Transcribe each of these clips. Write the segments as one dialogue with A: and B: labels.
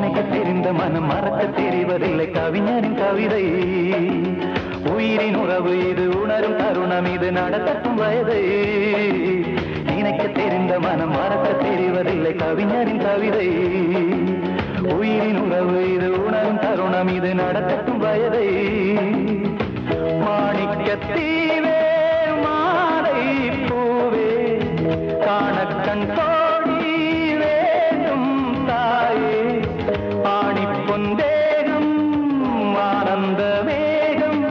A: நினைக்க தெரிந்த மனம் மறக்க தெரிவதில்லை கவிஞரின் கவிதை. உயிரின் உறவு இது உணரும் தருணம் இது நடத்தட்டும் வயதை. நினைக்க தெரிந்த மனம் மறக்க தெரிவதில்லை கவிஞரின் கவிதை. உயிரின் உறவு இது உணரும் தருணம் இது நடத்தட்டும் வயதை. மாணிக்கத்தீவே மாலை பூவே காணக்கண் கோடி வேண்டும் தாயே. ஆணி பொந்தேகம் ஆனந்த வேகம்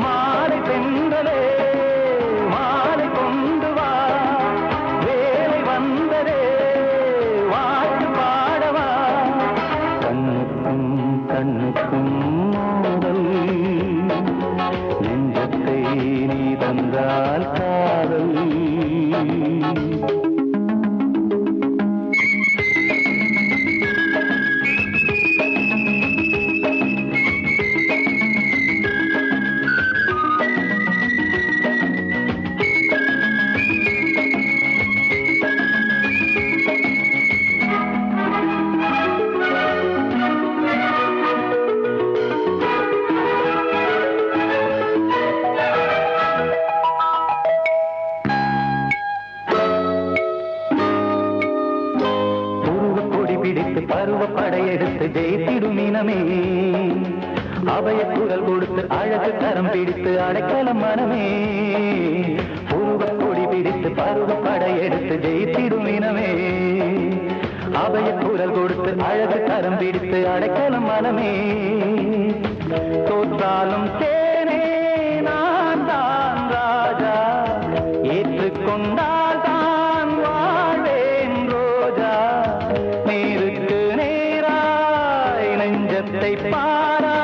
A: மாலை பெண்களே மாலை கொண்டு வா. வேலை வந்ததே வாழ்த்து பாடவா. கண்ணுக்கும் கண்ணுக்கும் மோதல் நெஞ்சத்தை நீ தந்தால் காதல். பருவ படையெடுத்து ஜெயித்திடும் இனமே அபய குரல் கொடுத்து அழகு கரம் பிடித்து அடைக்கலம் மனமே. உருவ கொடி பிடித்து பருவ படையெடுத்து ஜெயித்திடும் இனமே அபய குரல் கொடுத்து அழகு கரம் பிடித்து அடைக்கலம் மனமே. தோற்றாலும் தேனே நான் தான் ராஜா ஏற்றுக்கொண்டால் தான் வாழ்வேன் ரோஜா. நேருக்கு நேராய் நெஞ்சத்தை பாரா